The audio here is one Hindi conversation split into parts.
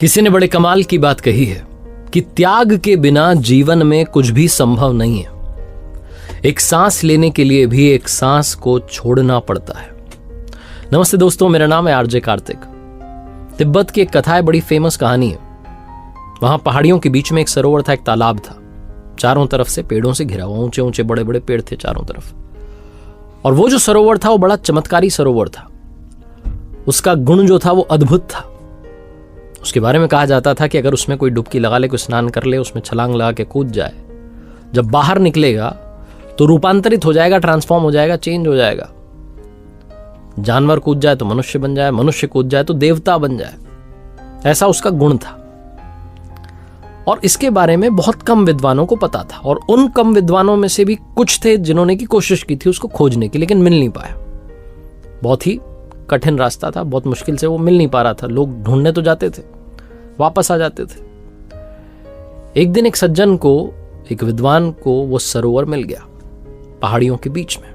किसी ने बड़े कमाल की बात कही है कि त्याग के बिना जीवन में कुछ भी संभव नहीं है। एक सांस लेने के लिए भी एक सांस को छोड़ना पड़ता है। नमस्ते दोस्तों, मेरा नाम है आरजे कार्तिक। तिब्बत की एक कथा है, बड़ी फेमस कहानी है। वहां पहाड़ियों के बीच में एक सरोवर था, एक तालाब था, चारों तरफ से पेड़ों से घिरा हुआ, ऊंचे ऊंचे बड़े बड़े पेड़ थे चारों तरफ। और वो जो सरोवर था वो बड़ा चमत्कारी सरोवर था। उसका गुण जो था वो अद्भुत था। उसके बारे में कहा जाता था कि अगर उसमें कोई डुबकी लगा ले, कोई स्नान कर ले, उसमें छलांग लगा के कूद जाए, जब बाहर निकलेगा तो रूपांतरित हो जाएगा, ट्रांसफॉर्म हो जाएगा, चेंज हो जाएगा। जानवर कूद जाए तो मनुष्य बन जाए, मनुष्य कूद जाए तो देवता बन जाए। ऐसा उसका गुण था। और इसके बारे में बहुत कम विद्वानों को पता था, और उन कम विद्वानों में से भी कुछ थे जिन्होंने की कोशिश की थी उसको खोजने की, लेकिन मिल नहीं पाया। बहुत ही कठिन रास्ता था, बहुत मुश्किल से वो मिल नहीं पा रहा था। लोग ढूंढने तो जाते थे, वापस आ जाते थे। एक दिन एक सज्जन को, एक विद्वान को वो सरोवर मिल गया पहाड़ियों के बीच में।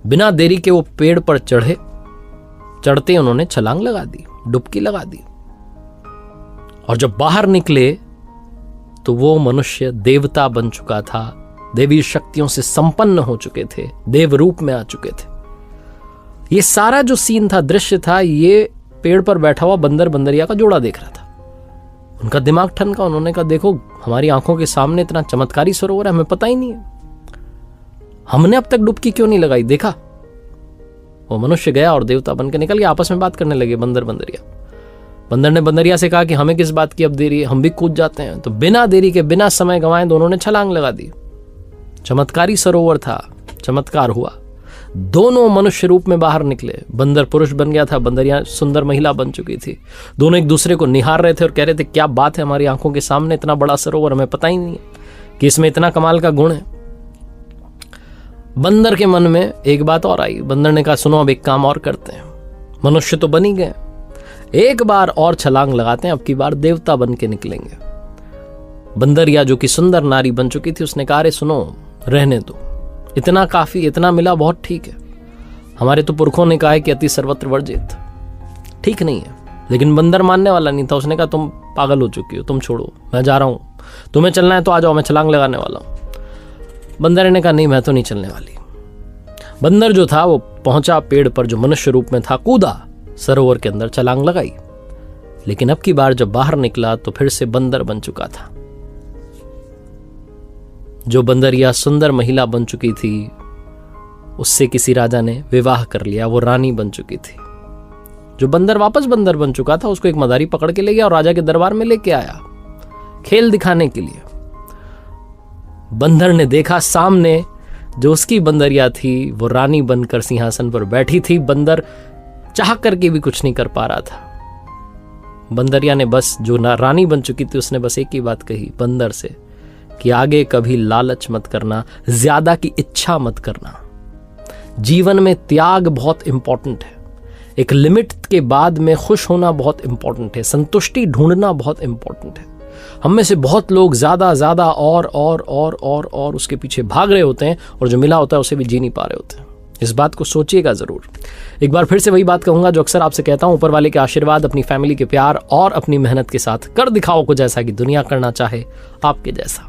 बिना देरी के वो पेड़ पर चढ़ते उन्होंने छलांग लगा दी, डुबकी लगा दी। और जब बाहर निकले तो वो मनुष्य देवता बन चुका था, देवी शक्तियों से संपन्न हो चुके थे, देव रूप में आ चुके थे। ये सारा जो सीन था, दृश्य था, ये पेड़ पर बैठा हुआ बंदर बंदरिया का जोड़ा देख रहा था। उनका दिमाग ठनका। उन्होंने कहा, देखो हमारी आंखों के सामने इतना चमत्कारी सरोवर है, हमें पता ही नहीं है, हमने अब तक डुबकी क्यों नहीं लगाई, देखा। वो मनुष्य गया और देवता बन के निकल गया। आपस में बात करने लगे बंदर बंदरिया। बंदर ने बंदरिया से कहा कि हमें किस बात की अब देरी है, हम भी कूद जाते हैं। तो बिना देरी के, बिना समय गंवाए दोनों ने छलांग लगा दी। चमत्कारी सरोवर था, चमत्कार हुआ। दोनों मनुष्य रूप में बाहर निकले। बंदर पुरुष बन गया था, बंदरिया सुंदर महिला बन चुकी थी। दोनों एक दूसरे को निहार रहे थे और कह रहे थे, क्या बात है, हमारी आंखों के सामने इतना बड़ा सरोवर, हमें पता ही नहीं है कि इसमें इतना कमाल का गुण है। बंदर के मन में एक बात और आई। बंदर ने कहा, सुनो अब एक काम और करते हैं, मनुष्य तो बन ही गए, एक बार और छलांग लगाते हैं, अब की बार देवता बन के निकलेंगे। बंदरिया जो कि सुंदर नारी बन चुकी थी, उसने कहा, अरे सुनो, रहने दो, इतना काफी, इतना मिला, बहुत ठीक है। हमारे तो पुरखों ने कहा है कि अति सर्वत्र वर्जित, ठीक नहीं है। लेकिन बंदर मानने वाला नहीं था। उसने कहा, तुम पागल हो चुकी हो, तुम छोड़ो, मैं जा रहा हूं, तुम्हें चलना है तो आ जाओ, मैं छलांग लगाने वाला हूं। बंदर ने कहा, नहीं, मैं तो नहीं चलने वाली। बंदर जो था वो पहुंचा पेड़ पर, जो मनुष्य रूप में था, कूदा सरोवर के अंदर, छलांग लगाई। लेकिन अब की बार जब बाहर निकला तो फिर से बंदर बन चुका था। जो बंदरिया सुंदर महिला बन चुकी थी, उससे किसी राजा ने विवाह कर लिया, वो रानी बन चुकी थी। जो बंदर वापस बंदर बन चुका था, उसको एक मदारी पकड़ के ले गया और राजा के दरबार में लेके आया, खेल दिखाने के लिए। बंदर ने देखा सामने जो उसकी बंदरिया थी, वो रानी बनकर सिंहासन पर बैठी थी। बंदर चाह करके भी कुछ नहीं कर पा रहा था। बंदरिया ने बस, जो रानी बन चुकी थी, उसने बस एक ही बात कही बंदर से कि आगे कभी लालच मत करना, ज्यादा की इच्छा मत करना। जीवन में त्याग बहुत इंपॉर्टेंट है। एक लिमिट के बाद में खुश होना बहुत इंपॉर्टेंट है। संतुष्टि ढूंढना बहुत इंपॉर्टेंट है। हम में से बहुत लोग ज्यादा ज्यादा और उसके पीछे भाग रहे होते हैं, और जो मिला होता है उसे भी जी नहीं पा रहे होते हैं। इस बात को सोचिएगा जरूर। एक बार फिर से वही बात कहूंगा जो अक्सर आपसे कहता हूं, ऊपर वाले के आशीर्वाद, अपनी फैमिली के प्यार और अपनी मेहनत के साथ कर दिखाओ कुछ ऐसा कि दुनिया करना चाहे आपके जैसा।